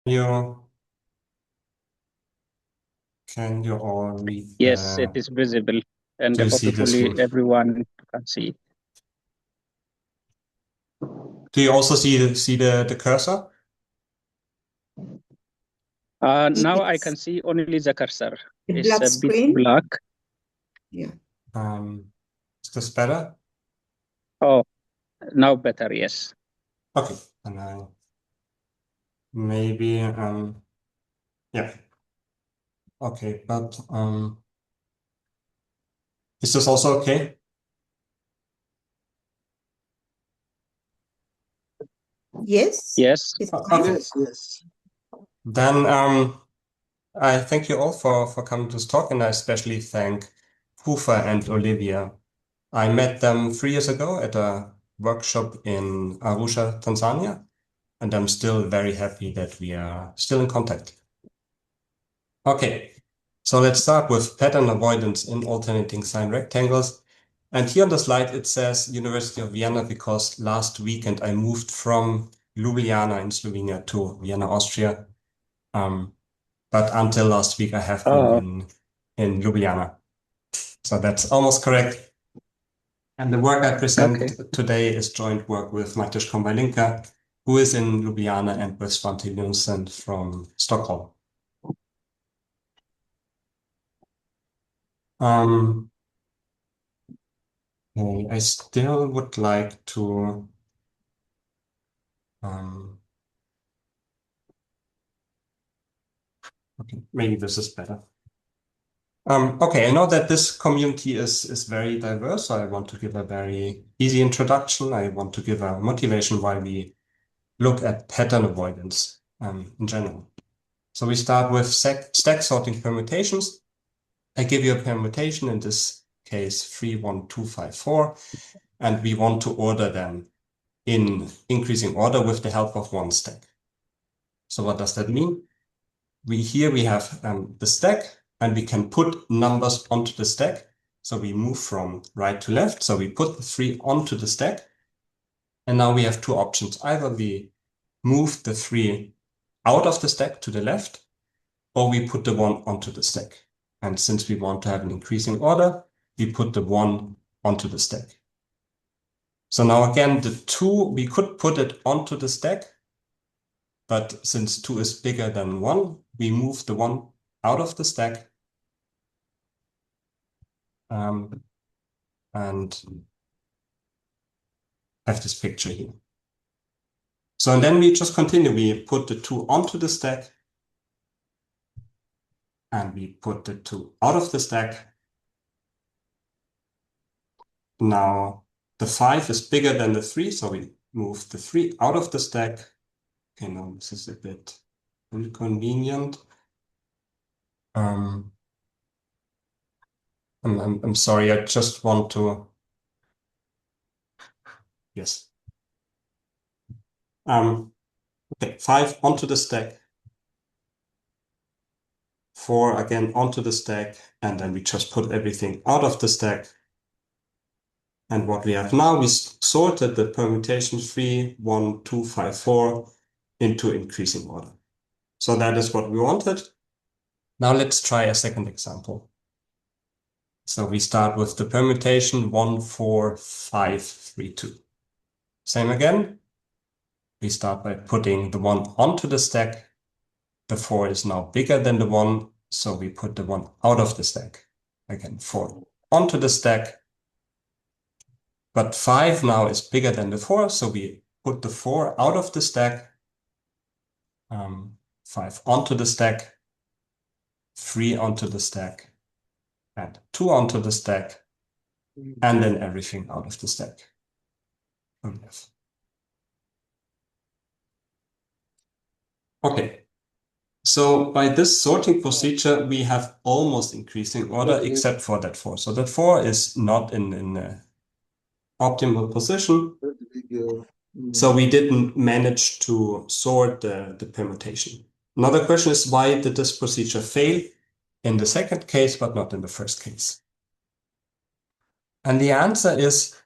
Can you all read? Yes, it is visible, and do you see this hopefully one? everyone can see it. Do you also see the cursor? Now I Yes. can see only the cursor. The It's black a bit screen? black. Yeah. Is this better? Oh, now better, yes. Okay, and maybe yeah. Okay, but is this also okay? Yes. Yes. It's Okay. Yes. Then I thank you all for coming to this talk, and I especially thank Hufa and Olivia. I met them 3 years ago at a workshop in Arusha, Tanzania, and I'm still very happy that we are still in contact. Okay, so let's start with pattern avoidance in alternating sign rectangles. And here on the slide, it says University of Vienna because last weekend I moved from Ljubljana in Slovenia to Vienna, Austria. But until last week, I have been in Ljubljana. So that's almost correct. And the work I present today is joint work with Matjaž Konvalinka, who is in Ljubljana, and with Svante Linusson from Stockholm. I still would like to okay, maybe this is better. Okay, I know that this community is very diverse, so I want to give a very easy introduction. I want to give a motivation why we look at pattern avoidance in general. So we start with stack sorting permutations. I give you a permutation, in this case 3, 1, 2, 5, 4, and we want to order them in increasing order with the help of one stack. So what does that mean? Here we have the stack, and we can put numbers onto the stack. So we move from right to left. So we put the 3 onto the stack. And now we have two options. Either we move the 3 out of the stack to the left, or we put the 1 onto the stack. And since we want to have an increasing order, we put the 1 onto the stack. So now again, the 2, we could put it onto the stack, but since 2 is bigger than 1, we move the 1 out of the stack and have this picture here. So and then we just continue. We put the 2 onto the stack, and we put the 2 out of the stack. Now the 5 is bigger than the 3, so we move the 3 out of the stack. Okay, now this is a bit inconvenient. I'm sorry, I just want to, yes. Okay, 5 onto the stack, 4 again onto the stack, and then we just put everything out of the stack. And what we have now, we sorted the permutation 3, 1, 2, 5, 4 into increasing order. So that is what we wanted. Now let's try a second example. So we start with the permutation 1, 4, 5, 3, 2. Same again. We start by putting the 1 onto the stack. The 4 is now bigger than the 1, so we put the 1 out of the stack. Again, 4 onto the stack. But 5 now is bigger than the 4, so we put the 4 out of the stack, 5 onto the stack, 3 onto the stack, and 2 onto the stack, and then everything out of the stack. Okay, so by this sorting procedure, we have almost increasing order except for that 4. So that 4 is not in an optimal position. So we didn't manage to sort the permutation. Another question is, why did this procedure fail in the second case, but not in the first case? And the answer is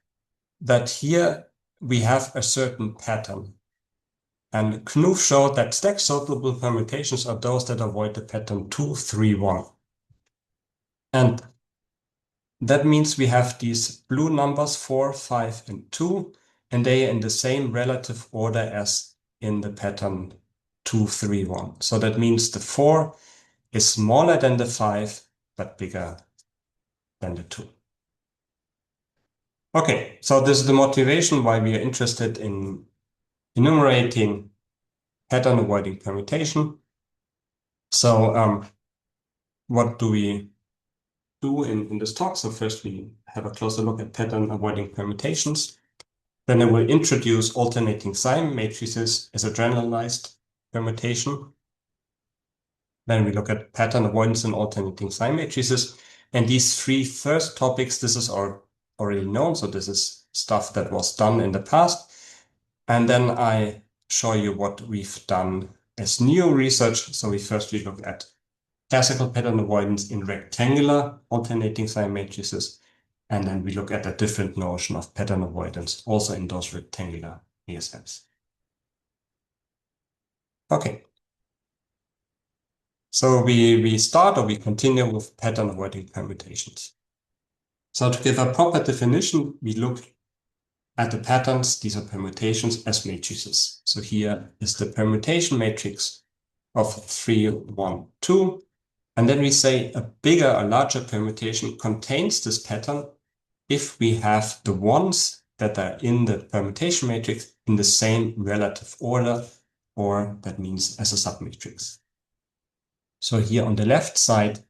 that here we have a certain pattern. And Knuth showed that stack sortable permutations are those that avoid the pattern 2, 3, 1. And that means we have these blue numbers 4, 5, and 2, and they are in the same relative order as in the pattern 2, 3, 1. So that means the 4 is smaller than the 5, but bigger than the 2. Okay, so this is the motivation why we are interested in enumerating pattern avoiding permutation. So what do we do in this talk? So first we have a closer look at pattern avoiding permutations. Then I will introduce alternating sign matrices as a generalized permutation. Then we look at pattern avoidance and alternating sign matrices. And these three first topics, this is already known. So this is stuff that was done in the past. And then I show you what we've done as new research. So we look at classical pattern avoidance in rectangular alternating sign matrices. And then we look at a different notion of pattern avoidance also in those rectangular ASMs. Okay. So we start or we continue with pattern avoiding permutations. So to give a proper definition, we look at the patterns, these are permutations, as matrices. So here is the permutation matrix of 3, 1, 2. And then we say a bigger, a larger permutation contains this pattern if we have the ones that are in the permutation matrix in the same relative order, or that means as a submatrix. So here on the left side,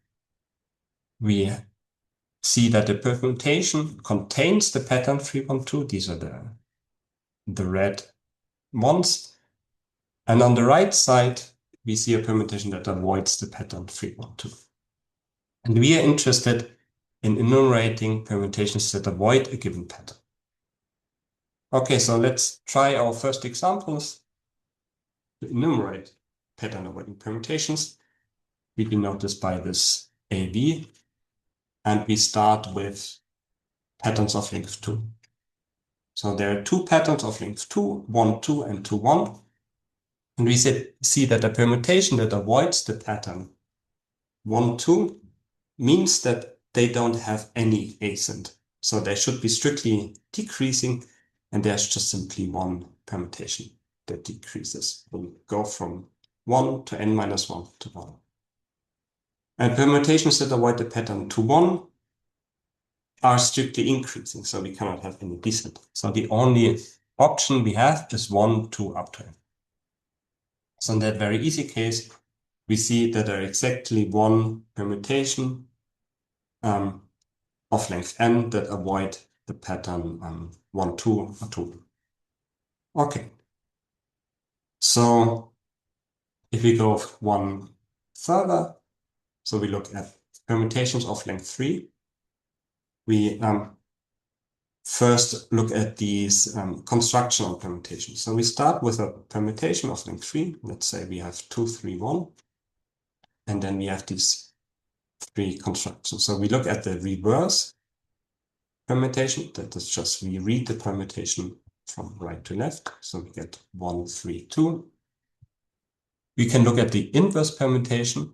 we see that the permutation contains the pattern 3, 1, 2. These are the red ones. And on the right side, we see a permutation that avoids the pattern 3, 1, 2. And we are interested in enumerating permutations that avoid a given pattern. Okay, so let's try our first examples to enumerate pattern avoiding permutations. We denote this by this AB, and we start with patterns of length 2. So there are two patterns of length 2, 1, 2, and 2, 1. And we see that a permutation that avoids the pattern 1, 2 means that they don't have any ascent. So they should be strictly decreasing, and there's just simply one permutation that decreases. We'll go from 1 to n minus 1 to 1. And permutations that avoid the pattern 2, 1 are strictly increasing, so we cannot have any descent. So the only option we have is 1, 2, up to n. So in that very easy case, we see that there are exactly one permutation of length n that avoid the pattern 1, 2, or 2. Okay. So if we go one further, so we look at permutations of length 3. We first look at these constructional permutations. So we start with a permutation of length 3. Let's say we have 2, 3, 1. And then we have these 3 constructions. So we look at the reverse permutation. That is just we read the permutation from right to left. So we get 1, 3, 2. We can look at the inverse permutation.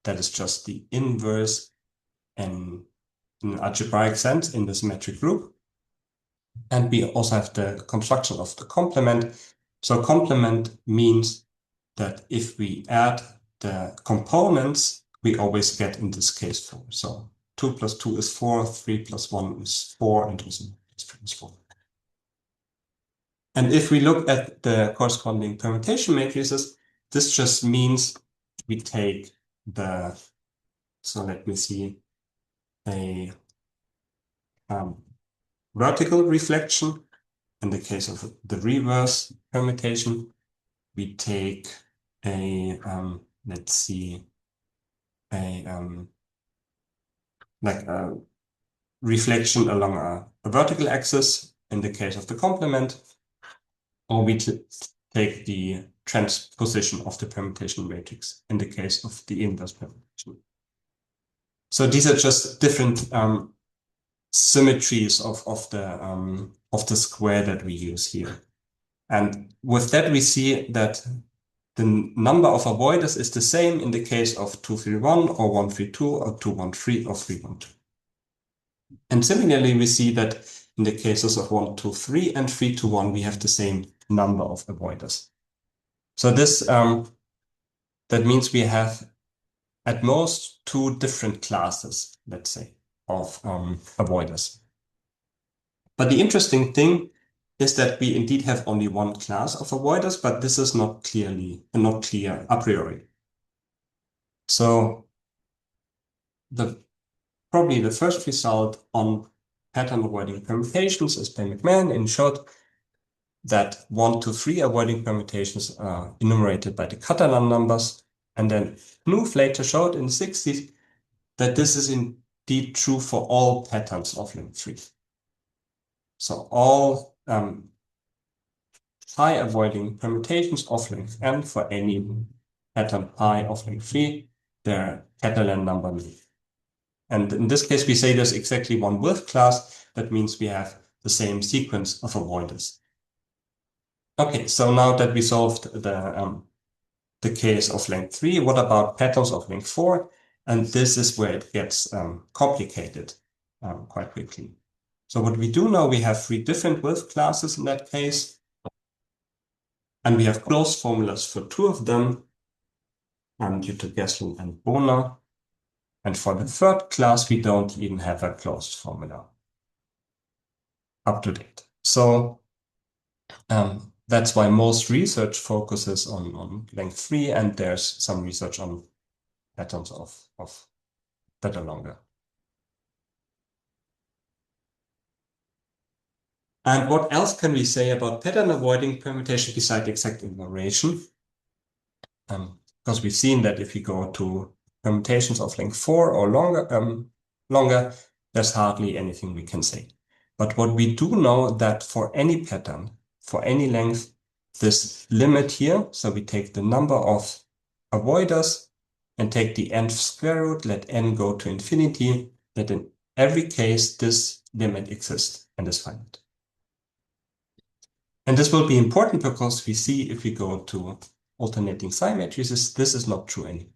That is just the inverse in an algebraic sense in the symmetric group. And we also have the construction of the complement. So complement means that if we add the components, we always get in this case 4. So 2 plus 2 is 4, 3 plus 1 is 4, and 2 is 4. And if we look at the corresponding permutation matrices, this just means we take the, so let me see, a vertical reflection. In the case of the reverse permutation, we take a, let's see, like a reflection along a vertical axis in the case of the complement, or we take the transposition of the permutation matrix in the case of the inverse permutation. So these are just different symmetries of the square that we use here. And with that, we see that the number of avoiders is the same in the case of 231 or 132 or 213 or 312. And similarly, we see that in the cases of 123 and 321, we have the same number of avoiders. So this that means we have at most two different classes, let's say, of avoiders. But the interesting thing is that we indeed have only one class of avoiders, but this is not clear a priori. So probably the first result on pattern avoiding permutations is by McMahon, and showed that 1 to 3 avoiding permutations are enumerated by the Catalan numbers. And then Knuth later showed in the 60s that this is indeed true for all patterns of length 3. So all pi avoiding permutations of length n for any pattern pi of length 3, their Catalan number nu. And in this case, we say there's exactly one width class. That means we have the same sequence of avoiders. Okay, so now that we solved the case of length 3, what about patterns of length 4? And this is where it gets complicated quite quickly. So what we do know, we have 3 different width classes in that case. And we have closed formulas for 2 of them, due to Gesslin and Bohner. And for the 3rd class, we don't even have a closed formula up to date. So that's why most research focuses on length 3, and there's some research on patterns of that are longer. And what else can we say about pattern avoiding permutation besides exact enumeration? Because we've seen that if we go to permutations of length 4 or longer, there's hardly anything we can say. But what we do know that for any pattern, for any length, this limit here, so we take the number of avoiders and take the nth square root, let n go to infinity, that in every case this limit exists and is finite. And this will be important because we see if we go to alternating sign matrices, this is not true anymore.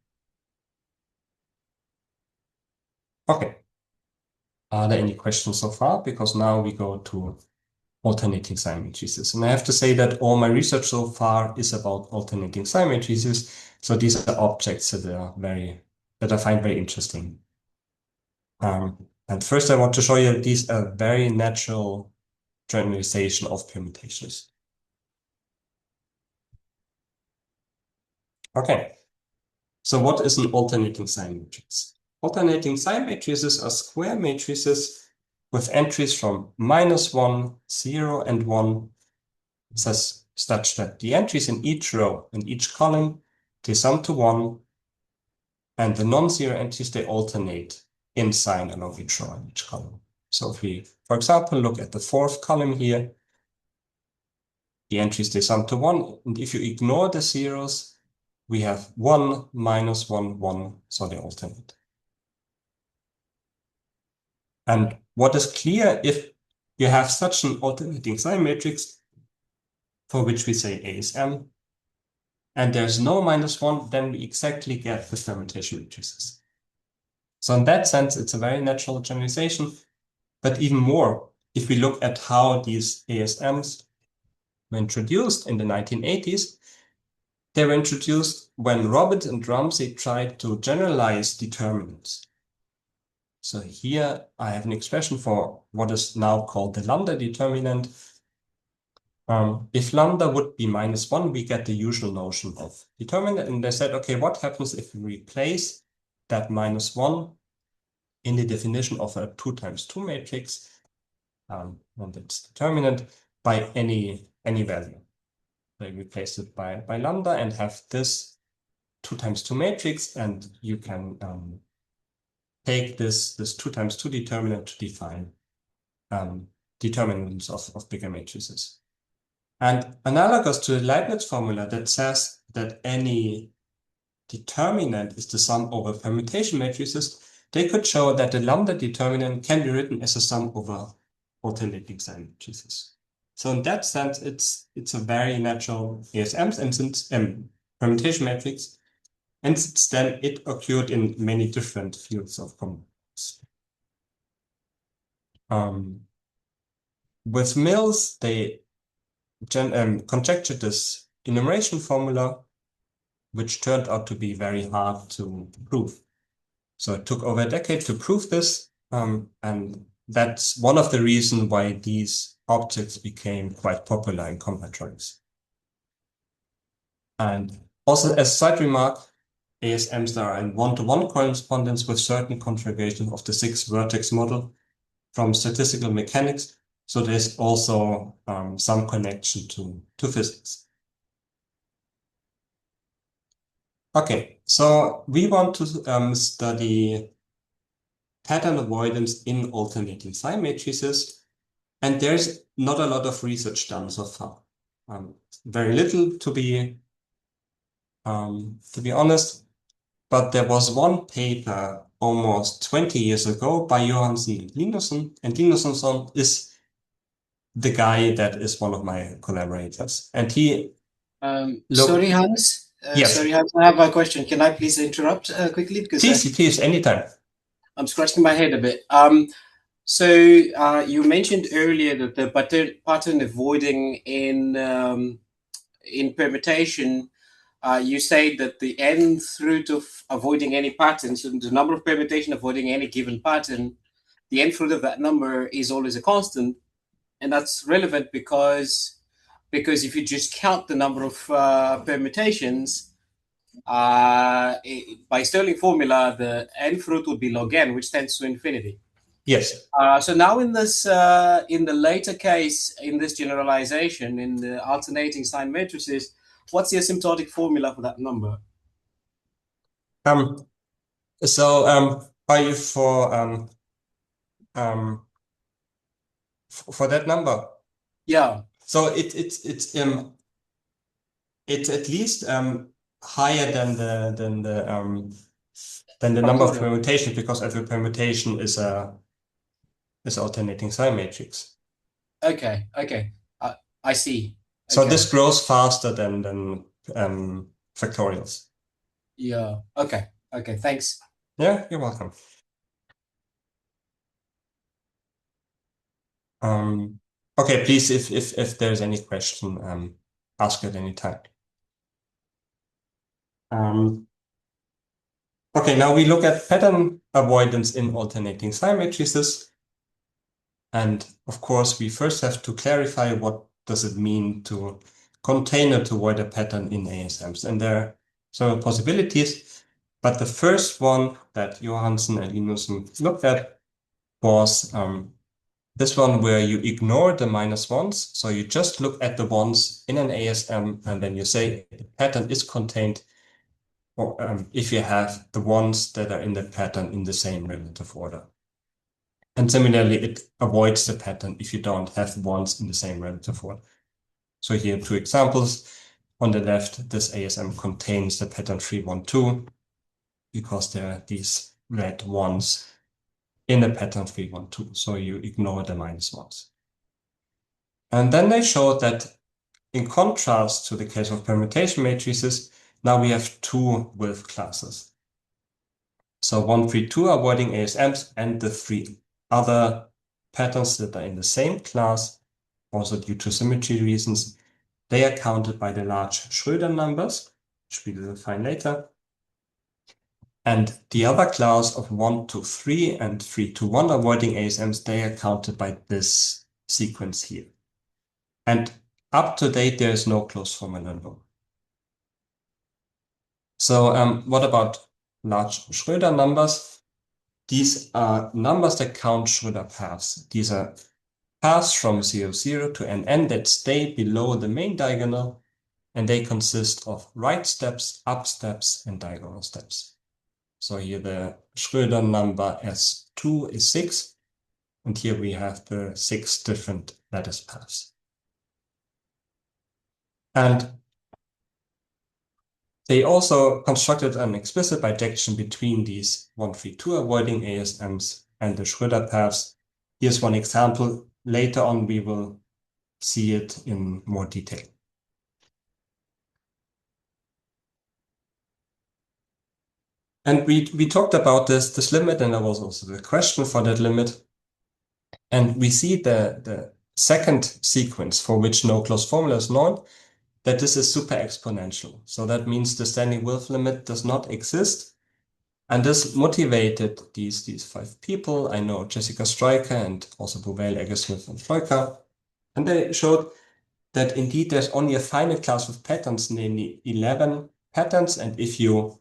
Okay. Are there any questions so far? Because now we go to alternating sign matrices. And I have to say that all my research so far is about alternating sign matrices. So these are objects that I find very interesting. And first I want to show you these are very natural generalization of permutations. Okay. So what is an alternating sign matrix? Alternating sign matrices are square matrices with entries from -1, 0, and 1, such that the entries in each row and each column, they sum to 1, and the non-zero entries, they alternate in sign along each row and each column. So if we, for example, look at the 4th column here, the entries, they sum to 1, and if you ignore the zeros, we have 1, -1, 1, so they alternate. And what is clear, if you have such an alternating sign matrix, for which we say ASM, and there's no -1, then we exactly get the permutation matrices. So in that sense, it's a very natural generalization. But even more, if we look at how these ASMs were introduced in the 1980s, they were introduced when Roberts and Rumsey tried to generalize determinants. So here I have an expression for what is now called the lambda determinant. If lambda would be -1, we get the usual notion of determinant. And they said, okay, what happens if we replace that -1 in the definition of a 2 times 2 matrix, and its determinant, by any value? They replace it by lambda and have this 2 times 2 matrix, and you can take this 2 times 2 determinant to define determinants of bigger matrices. And analogous to the Leibniz formula that says that any determinant is the sum over permutation matrices, they could show that the lambda determinant can be written as a sum over alternating sign matrices. So in that sense, it's a very natural ASM and since permutation matrix, and since then it occurred in many different fields of combinatorics. With Mills, they conjectured this enumeration formula, which turned out to be very hard to prove. So it took over a decade to prove this, and that's one of the reasons why these objects became quite popular in combinatorics. And also, as a side remark, ASMs are in one-to-one correspondence with certain configurations of the 6-vertex model from statistical mechanics. So there's also some connection to physics. Okay, so we want to study pattern avoidance in alternating sign matrices, and there's not a lot of research done so far. Very little, to be honest, but there was one paper almost 20 years ago by Johansson and Linusson, and Linusson is the guy that is one of my collaborators, and he sorry, Hans. Yes. Sorry, Hans, I have a question. Can I please interrupt quickly? Because please, anytime. I'm scratching my head a bit. So you mentioned earlier that the pattern avoiding in permutation, you say that the nth root of avoiding any pattern, so the number of permutation avoiding any given pattern, the nth root of that number is always a constant, and that's relevant because if you just count the number of permutations by Stirling formula, the nth root would be log n, which tends to infinity. Yes. So now in this, in the later case, in this generalization, in the alternating sign matrices, what's the asymptotic formula for that number? Are you for that number? Yeah. So it's at least higher than the number of permutations, because every permutation is alternating sign matrix. Okay. I see. So this grows faster than factorials. Yeah. Okay. Thanks. Yeah, you're welcome. Okay, please, if there's any question, ask at any time. Okay, now we look at pattern avoidance in alternating sign matrices. And of course, we first have to clarify what does it mean to contain or to avoid a pattern in ASMs. And there are several possibilities, but the first one that Johansson and Linusson looked at was this one where you ignore the -1s. So you just look at the ones in an ASM, and then you say the pattern is contained, or if you have the ones that are in the pattern in the same relative order. And similarly, it avoids the pattern if you don't have ones in the same relative order. So here are 2 examples. On the left, this ASM contains the pattern 3, 1, 2, because there are these red ones in the pattern 3, 1, 2. So you ignore the -1s. And then they showed that in contrast to the case of permutation matrices, now we have 2 width classes. So 1, 3, 2 avoiding ASMs, and the 3 other patterns that are in the same class, also due to symmetry reasons, they are counted by the large Schröder numbers, which we will define later. And the other class of 1 to 3 and 3 to 1 avoiding ASMs, they are counted by this sequence here. And up to date, there is no closed formula known. So what about large Schröder numbers? These are numbers that count Schröder paths. These are paths from 0, 0 to n that stay below the main diagonal, and they consist of right steps, up steps, and diagonal steps. So here the Schröder number S2 is 6, and here we have the 6 different lattice paths. And they also constructed an explicit bijection between these 1, 3, 2 avoiding ASMs and the Schröder paths. Here's one example. Later on, we will see it in more detail. And we talked about this limit, and there was also the question for that limit. And we see the second sequence for which no closed formula is known, that this is super exponential. So that means the standing width limit does not exist. And this motivated these 5 people. I know Jessica Stryker and also Bouvel, Eggersmith, and Troika. And they showed that indeed there's only a finite class of patterns, namely 11 patterns. And if you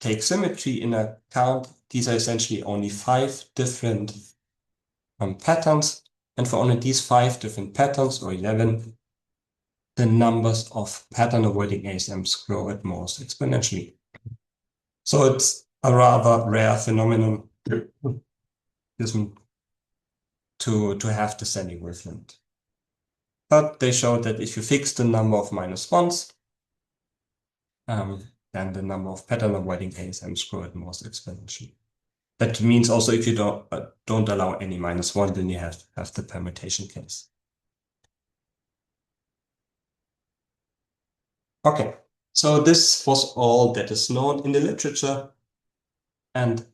take symmetry in account, these are essentially only 5 different patterns. And for only these 5 different patterns, or 11, the numbers of pattern avoiding ASMs grow at most exponentially. So it's a rather rare phenomenon to have the standing width limit. But they showed that if you fix the number of -1s, then the number of pattern avoiding ASMs grow at most exponentially. That means also if you don't allow any -1, then you have the permutation case. Okay, so this was all that is known in the literature. And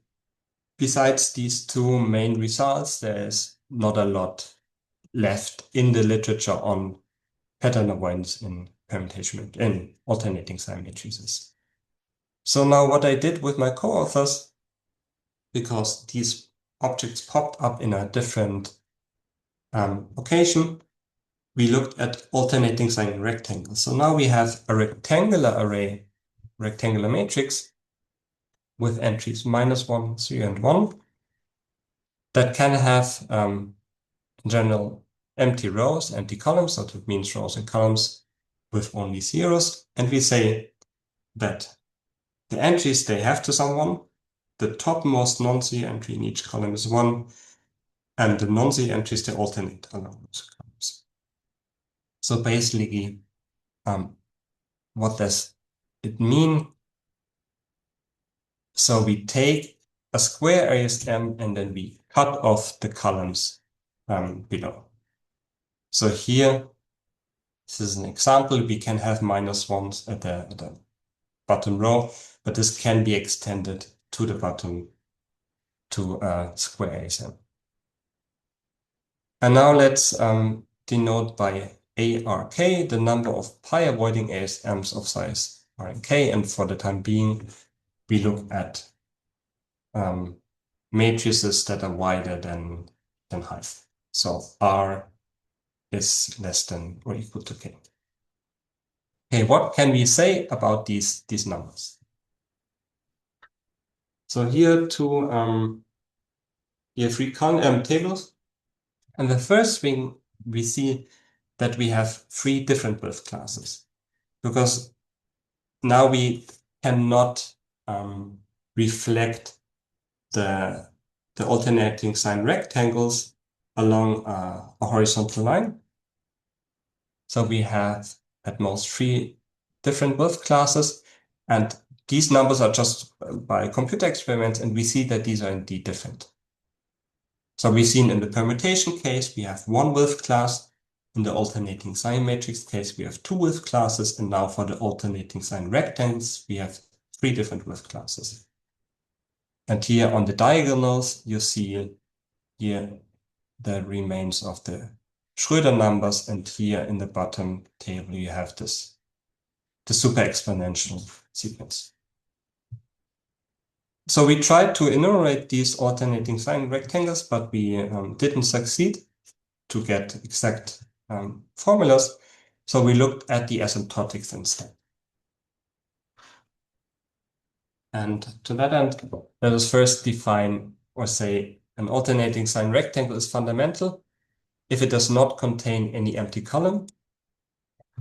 besides these 2 main results, there is not a lot left in the literature on pattern avoidance in permutation in alternating sign matrices. So now what I did with my co-authors, because these objects popped up in a different occasion, we looked at alternating sign rectangles. So now we have a rectangular array, rectangular matrix with entries -1, 3, and 1 that can have in general empty rows, empty columns, so that means rows and columns with only zeros. And we say that the entries they have to some 1, the topmost non-zero entry in each column is 1, and the non-zero entries they alternate along those columns. So basically, what does it mean? So we take a square ASM and then we cut off the columns below. So here, this is an example. We can have -1s at the bottom row, but this can be extended to the bottom to a square ASM. And now let's denote by ARK the number of pi-avoiding ASMs of size R and K. And for the time being, we look at matrices that are wider than height. So R is less than or equal to K. Okay, what can we say about these numbers? So here here 3 tables. And the first thing we see that we have 3 different width classes, because now we cannot reflect the alternating sign rectangles along a horizontal line. So we have at most 3 different width classes, and these numbers are just by computer experiments, and we see that these are indeed different. So we've seen in the permutation case, we have 1 width class. In the alternating sign matrix case, we have 2 width classes. And now for the alternating sign rectangles, we have 3 different width classes. And here on the diagonals, you see here the remains of the Schrödinger numbers. And here in the bottom table, you have the super exponential sequence. So we tried to enumerate these alternating sign rectangles, but we didn't succeed to get exact formulas. So we looked at the asymptotics instead. And to that end, let us first define or say an alternating sign rectangle is fundamental if it does not contain any empty column.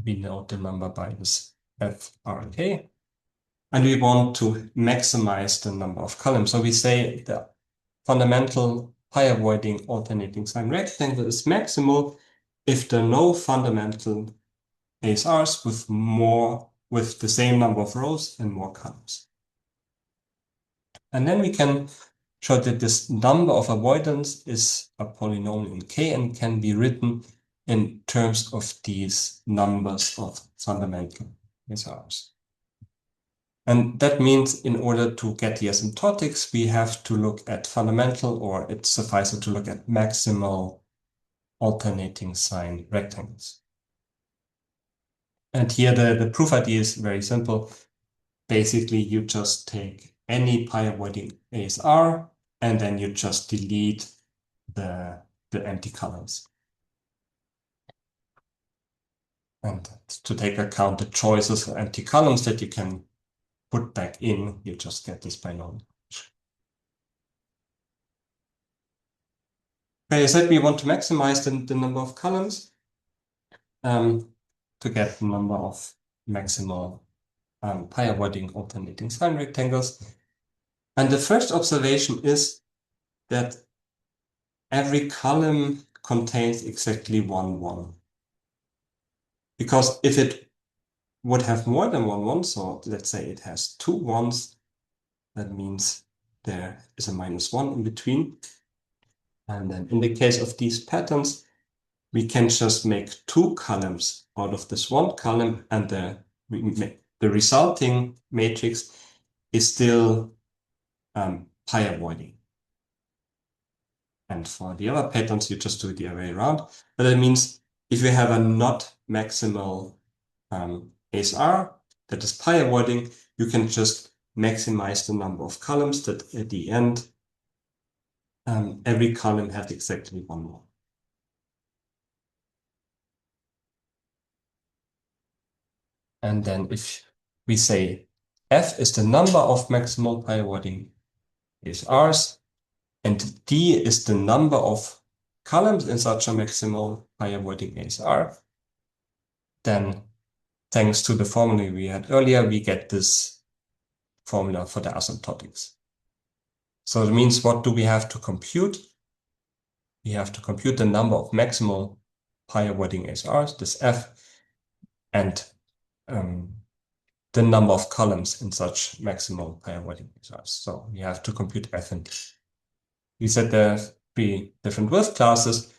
We note the number by this FRK. And we want to maximize the number of columns. So we say the fundamental pi-avoiding alternating sign rectangle is maximal if there are no fundamental ASRs with the same number of rows and more columns. And then we can show that this number of avoidance is a polynomial in K and can be written in terms of these numbers of fundamental SRs. And that means in order to get the asymptotics, we have to look at fundamental, or it suffices to look at maximal alternating sign rectangles. And here the proof idea is very simple. Basically, you just take any pi-avoiding ASR, and then you just delete the empty columns. And to take account the choices of empty columns that you can put back in, you just get this binomial. Okay, I said we want to maximize the number of columns to get the number of maximal pi-avoiding alternating sign rectangles. And the first observation is that every column contains exactly 1, 1. Because if it would have more than 1, 1, so let's say it has 2 1s, that means there is a -1 in between. And then in the case of these patterns, we can just make 2 columns out of this 1 column, and the resulting matrix is still pi-avoiding. And for the other patterns, you just do it the other way around. But that means if you have a not maximal ASR that is pi-avoiding, you can just maximize the number of columns that at the end, every column has exactly 1 more. And then if we say F is the number of maximal pi-avoiding ASRs, and D is the number of columns in such a maximal pi-avoiding ASR, then thanks to the formula we had earlier, we get this formula for the asymptotics. So it means, what do we have to compute? We have to compute the number of maximal pi-avoiding ASRs, this F, and the number of columns in such maximal pi-avoiding ASRs. So we have to compute F and D. We said there are 3 different width classes.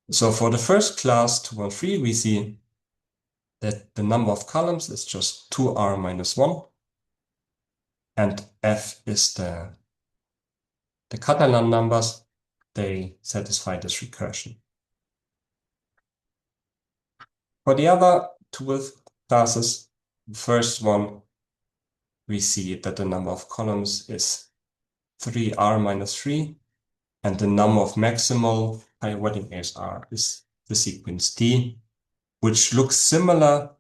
So for the first class, 2, 1, 3, we see that the number of columns is just 2r minus 1. And F is the Catalan numbers. They satisfy this recursion. For the other 2 width classes, the first one, we see that the number of columns is 3r minus 3. And the number of maximal pi-avoiding ASR is the sequence D, which looks similar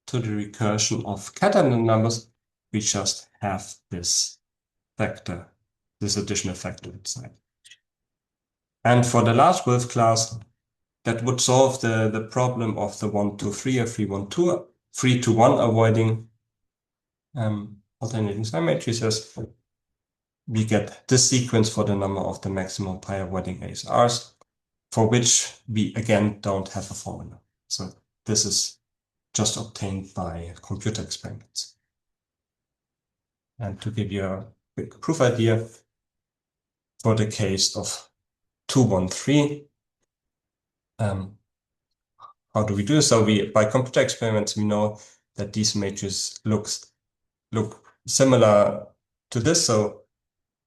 to the recursion of Catalan numbers. We just have this factor, this additional factor inside. And for the large width class, that would solve the problem of the 1, 2, 3 or 3, 1, 2, 3 to 1 avoiding alternating sign matrices. We get this sequence for the number of the maximal pi-avoiding ASRs, for which we again don't have a formula. So this is just obtained by computer experiments. And to give you a quick proof idea, for the case of 2, 1, 3, how do we do this? So by computer experiments, we know that these matrices look similar to this. So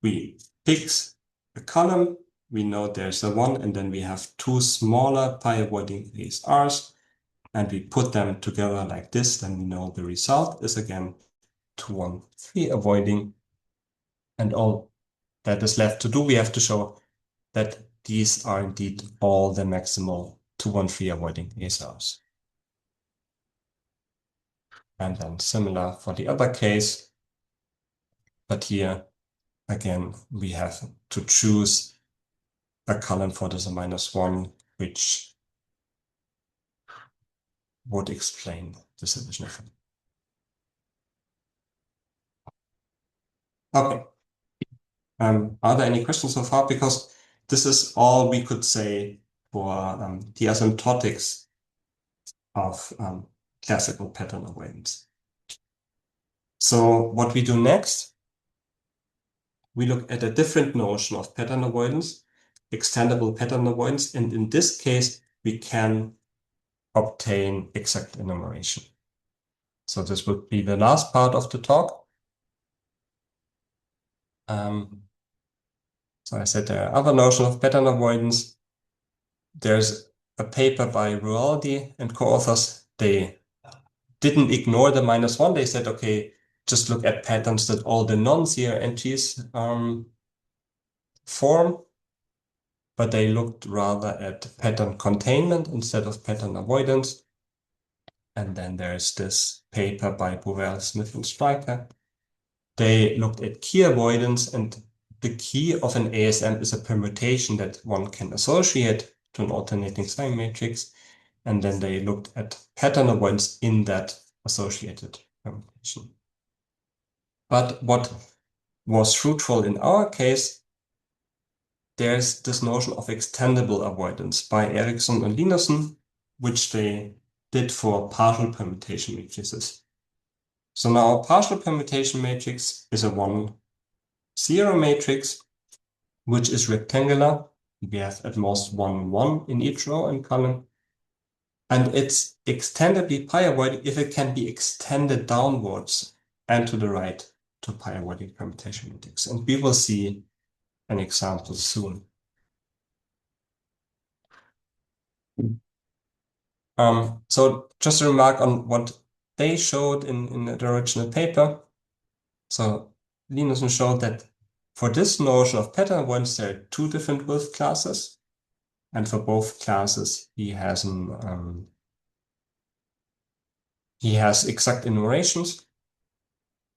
we fix a column, we know there's a 1, and then we have 2 smaller pi-avoiding ASRs, and we put them together like this. Then we know the result is again 2, 1, 3 avoiding. And all that is left to do, we have to show that these are indeed all the maximal 2, 1, 3 avoiding ASRs. And then similar for the other case, but here again we have to choose a column for this -1, which would explain this additional thing. Okay. Are there any questions so far? Because this is all we could say for the asymptotics of classical pattern avoidance. So what we do next we look at a different notion of pattern avoidance, extendable pattern avoidance, and in this case, we can obtain exact enumeration. So this would be the last part of the talk. So I said there are other notions of pattern avoidance. There's a paper by Rualdi and co-authors. They didn't ignore the -1. They said, okay, just look at patterns that all the non-zero entries form, but they looked rather at pattern containment instead of pattern avoidance. And then there's this paper by Bovell, Smith, and Stryker. They looked at key avoidance, and the key of an ASM is a permutation that one can associate to an alternating sign matrix. And then they looked at pattern avoidance in that associated permutation. But what was fruitful in our case, there's this notion of extendable avoidance by Eriksson and Linusson, which they did for partial permutation matrices. So now a partial permutation matrix is a 1-0 matrix, which is rectangular. We have at most 1, 1 in each row and column. And it's extendably pi-avoiding if it can be extended downwards and to the right to pi-avoiding permutation matrix. And we will see an example soon. So just a remark on what they showed in the original paper. So Linusson showed that for this notion of pattern avoidance, there are 2 different width classes. And for both classes, he has exact enumerations.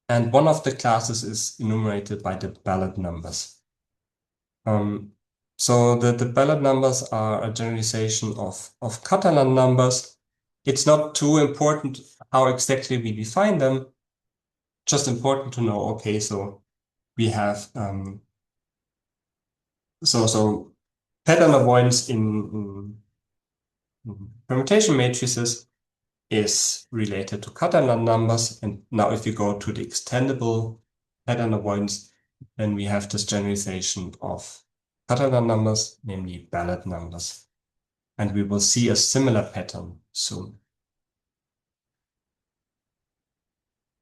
And one of the classes is enumerated by the ballot numbers. So the ballot numbers are a generalization of Catalan numbers. It's not too important how exactly we define them, just important to know, okay, so we have so pattern avoidance in permutation matrices is related to Catalan numbers. And now if you go to the extendable pattern avoidance, then we have this generalization of Catalan numbers, namely ballot numbers. And we will see a similar pattern soon.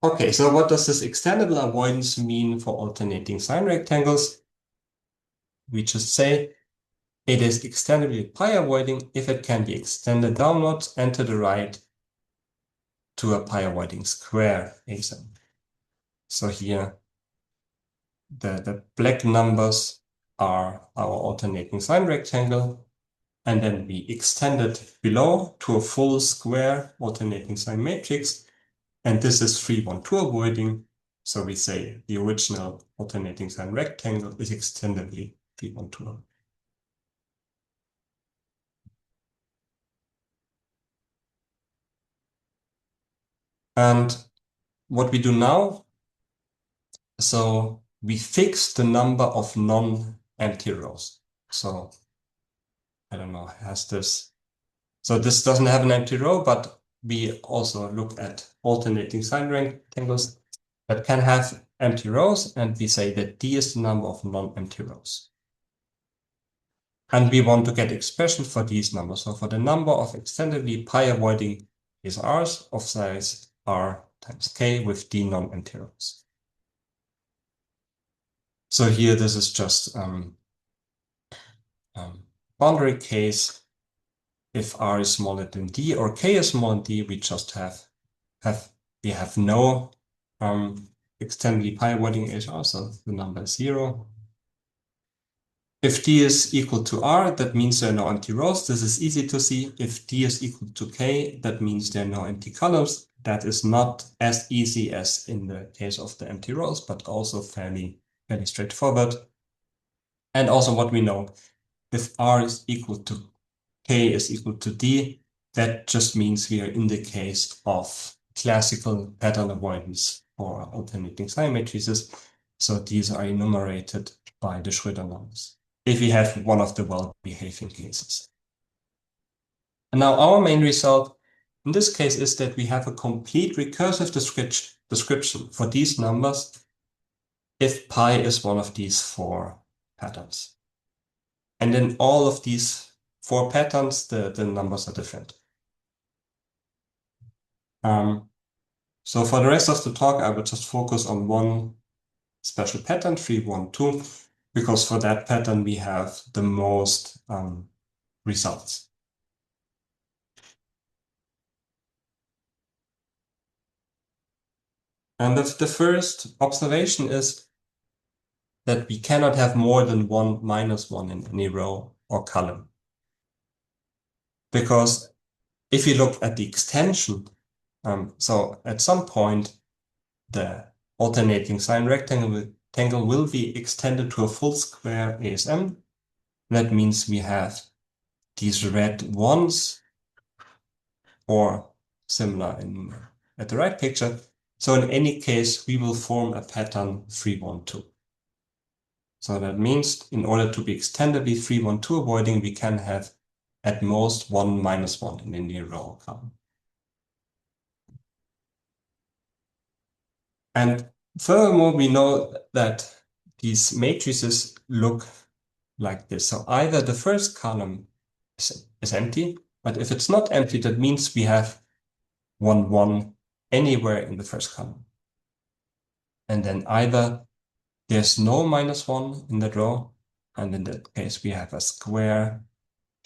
Okay, so what does this extendable avoidance mean for alternating sign rectangles? We just say it is extendably pi-avoiding if it can be extended downwards and to the right to a pi-avoiding square ASM. So here, the black numbers are our alternating sign rectangle, and then we extend it below to a full square alternating sign matrix, and this is 3, 1, 2 avoiding. So we say the original alternating sign rectangle is extendably 3, 1, 2. And what we do now, so we fix the number of non-empty rows. So I don't know, has this. So this doesn't have an empty row, but we also look at alternating sign rectangles that can have empty rows, and we say that D is the number of non-empty rows. And we want to get expression for these numbers. So for the number of extendably pi-avoiding ASRs of size R times K with D non-empty rows. So here, this is just boundary case. If R is smaller than D or K is smaller than D, we just have no extendably pi-avoiding ASR, so the number is 0. If D is equal to R, that means there are no empty rows. This is easy to see. If D is equal to K, that means there are no empty columns. That is not as easy as in the case of the empty rows, but also fairly straightforward. And also what we know, if R is equal to K is equal to D, that just means we are in the case of classical pattern avoidance for alternating sign matrices. So these are enumerated by the Schrödinger numbers, if we have one of the well-behaving cases. And now our main result in this case is that we have a complete recursive description for these numbers if pi is one of these 4 patterns. And in all of these 4 patterns, the numbers are different. So for the rest of the talk, I will just focus on one special pattern, 3, 1, 2, because for that pattern we have the most results. And the first observation is that we cannot have more than 1 minus 1 in any row or column. Because if you look at the extension, so at some point, the alternating sign rectangle will be extended to a full square ASM. That means we have these red ones, or similar at the right picture. So in any case, we will form a pattern 3, 1, 2. So that means in order to be extendedly 3, 1, 2 avoiding, we can have at most 1 minus 1 in any row or column. And furthermore, we know that these matrices look like this. So either the first column is empty, but if it's not empty, that means we have 1, 1 anywhere in the first column. And then either there's no minus 1 in that row, and in that case, we have a square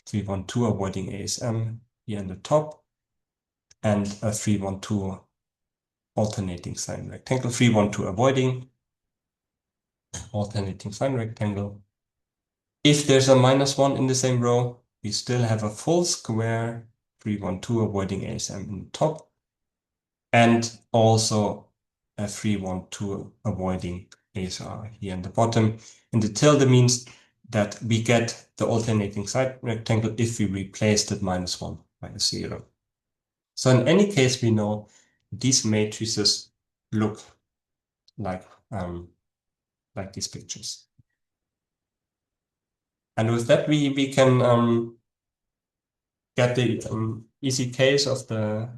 3, 1, 2 avoiding ASM here in the top, and a 3, 1, 2 alternating sign rectangle, 3, 1, 2 avoiding, alternating sign rectangle. If there's a minus 1 in the same row, we still have a full square 3, 1, 2 avoiding ASM in the top, and also a 3, 1, 2 avoiding ASR here in the bottom. And the tilde means that we get the alternating side rectangle if we replace that minus 1 by a 0. So in any case, we know these matrices look like these pictures. And with that, we can get the easy case of the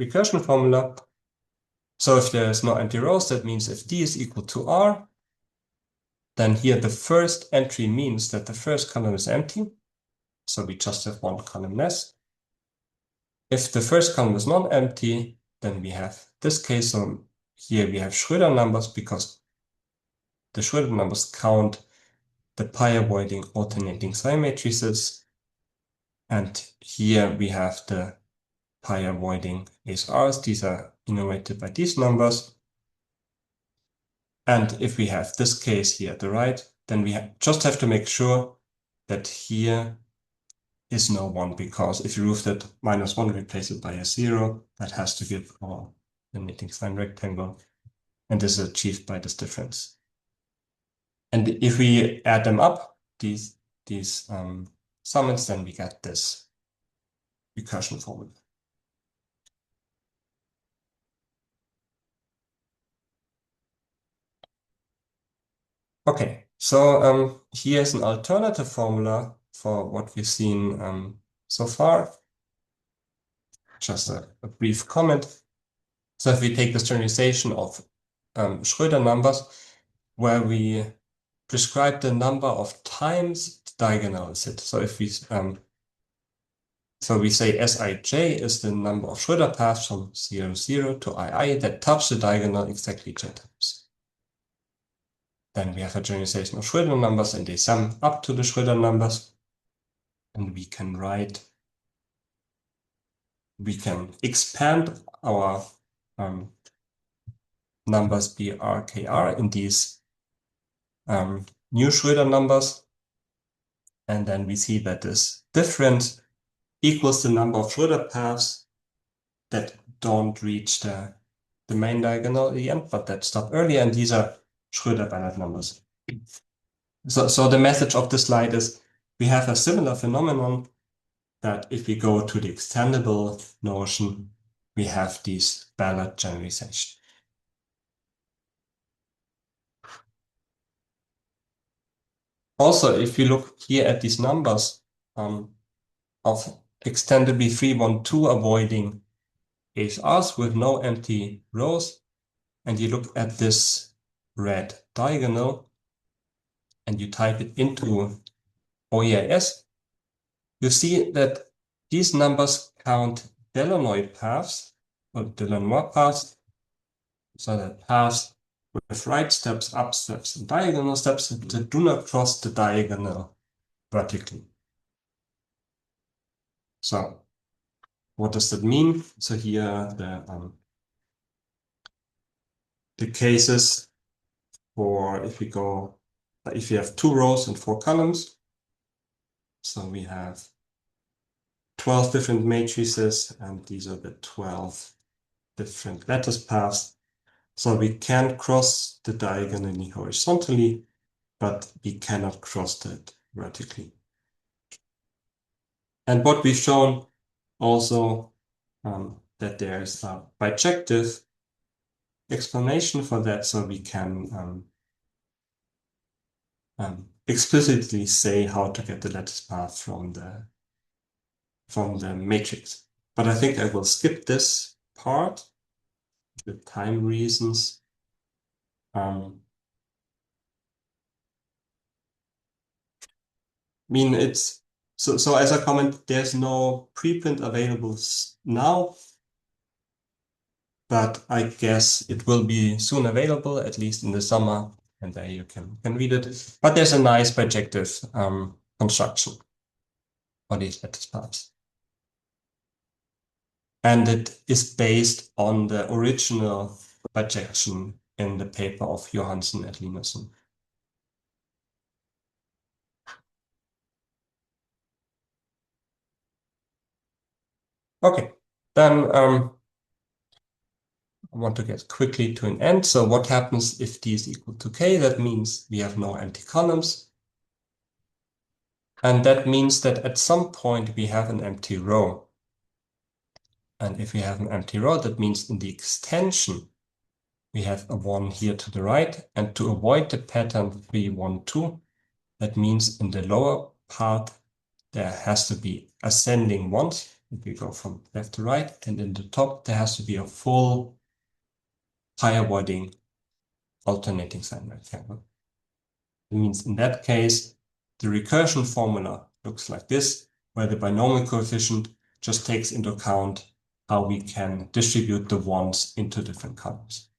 recursion formula. So if there's no empty rows, that means if D is equal to R, then here the first entry means that the first column is empty. So we just have 1 column less. If the first column is non-empty, then we have this case. So here we have Schrödinger numbers because the Schrödinger numbers count the pi avoiding alternating sign matrices. And here we have the pi avoiding ASRs. These are enumerated by these numbers. And if we have this case here at the right, then we just have to make sure that here is no 1, because if you remove that minus 1, replace it by a 0, that has to give our alternating sign rectangle. And this is achieved by this difference. And if we add them up, these summations, then we get this recursion formula. Okay, so here's an alternative formula for what we've seen so far. Just a brief comment. So if we take this generalization of Schrödinger numbers, where we prescribe the number of times the diagonal is hit. So if we we say Sij is the number of Schrödinger paths from 0, 0 to II that touch the diagonal exactly j times. Then we have a generalization of Schrödinger numbers, and they sum up to the Schrödinger numbers. And we can expand our numbers BR, KR in these new Schrödinger numbers. And then we see that this difference equals the number of Schrödinger paths that don't reach the main diagonal at the end, but that stop earlier. And these are Schrödinger-Banach numbers. So the message of the slide is we have a similar phenomenon that if we go to the extendable notion, we have these Banach generalization. Also, if you look here at these numbers of extendedly 3, 1, 2 avoiding ASRs with no empty rows, and you look at this red diagonal and you type it into OEIS, you see that these numbers count Delanoid paths or Delanois paths, so that paths with right steps, up steps, and diagonal steps that do not cross the diagonal vertically. So what does that mean? So here the cases for if you have 2 rows and 4 columns. So we have 12 different matrices, and these are the 12 different lattice paths. So we can cross the diagonally horizontally, but we cannot cross that vertically. And what we've shown also that there's a bijective explanation for that, so we can explicitly say how to get the lattice path from the matrix. But I think I will skip this part for time reasons. I mean, it's so as a comment, there's no preprint available now, but I guess it will be soon available, at least in the summer, and there you can read it. But there's a nice bijective construction for these lattice paths. And it is based on the original bijection in the paper of Johansson at Linusson. Okay, then I want to get quickly to an end. So what happens if d is equal to k? That means we have no empty columns. And that means that at some point we have an empty row. And if we have an empty row, that means in the extension, we have a 1 here to the right. And to avoid the pattern 3, 1, 2, that means in the lower part, there has to be ascending ones. If we go from left to right, and in the top, there has to be a full high-avoiding alternating sign rectangle. It means in that case, the recursion formula looks like this, where the binomial coefficient just takes into account how we can distribute the ones into different columns.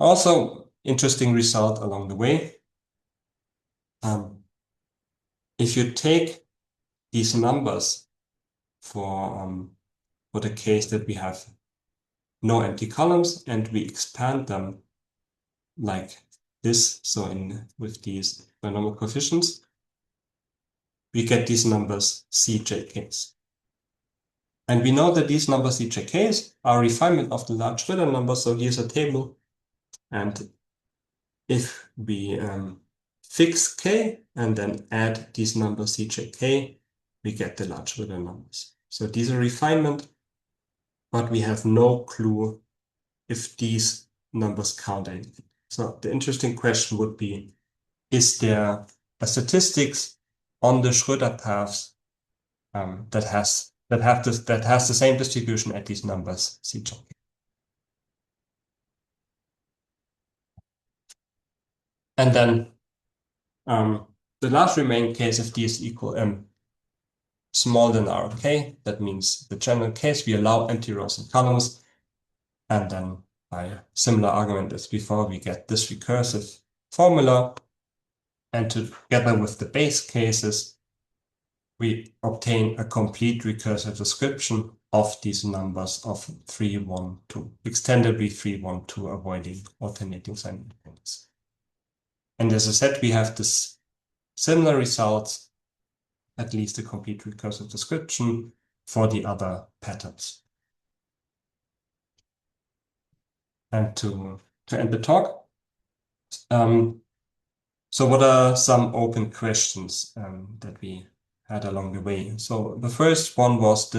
Also, interesting result along the way. If you take these numbers for the case that we have no empty columns and we expand them like this, so with these binomial coefficients, we get these numbers CJKs. And we know that these numbers CJKs are a refinement of the large Ritter number. So here's a table. And if we fix K and then add these numbers CJK, we get the large Ritter numbers. So these are refinement, but we have no clue if these numbers count anything. So the interesting question would be, is there a statistics on the Schröder paths that has the same distribution at these numbers CJ? And then the last remaining case, if d is equal m smaller than RK, that means the general case, we allow empty rows and columns. And then by a similar argument as before, we get this recursive formula. And together with the base cases, we obtain a complete recursive description of these numbers of 3, 1, 2, extendedly 3, 1, 2, avoiding alternating sign independence. And as I said, we have this similar results, at least a complete recursive description for the other patterns. And to end the talk, so what are some open questions that we had along the way? So the first one was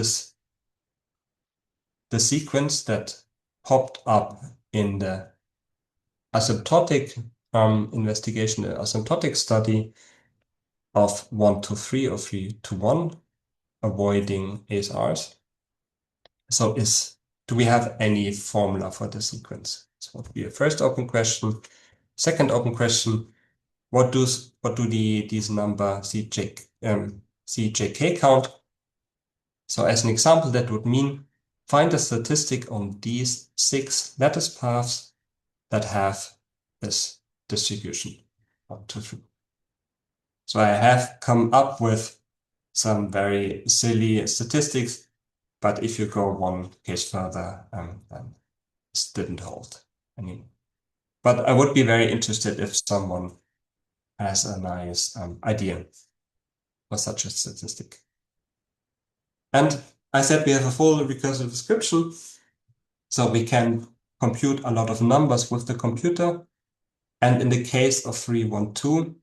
the sequence that popped up in the asymptotic investigation, the asymptotic study of 1 to 3 or 3 to 1, avoiding ASRs. So do we have any formula for the sequence? So would be a first open question. Second open question, what do these number CJK count? So as an example, that would mean find a statistic on these 6 lattice paths that have this distribution 1 to 3. So I have come up with some very silly statistics, but if you go one case further, then this didn't hold. But I would be very interested if someone has a nice idea for such a statistic. And I said we have a full recursive description, so we can compute a lot of numbers with the computer. And in the case of 312,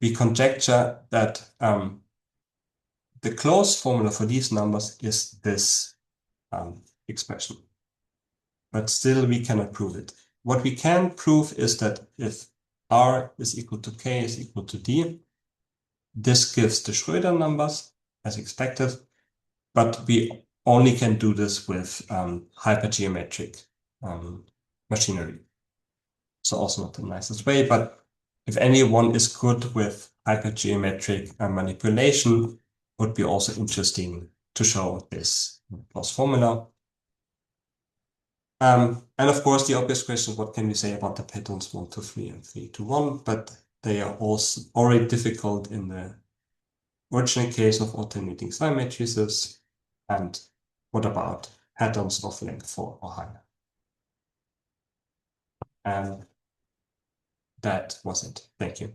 we conjecture that the closed formula for these numbers is this expression. But still, we cannot prove it. What we can prove is that if R is equal to K is equal to D, this gives the Schrödinger numbers as expected, but we only can do this with hypergeometric machinery. So also not the nicest way, but if anyone is good with hypergeometric manipulation, would be also interesting to show this closed formula. And of course, the obvious question, what can we say about the patterns 1 to 3 and 3 to 1? But they are also already difficult in the original case of alternating sign matrices. And what about patterns of length 4 or higher? And that was it. Thank you.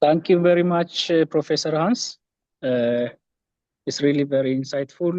Thank you very much, Professor Hans. It's really very insightful.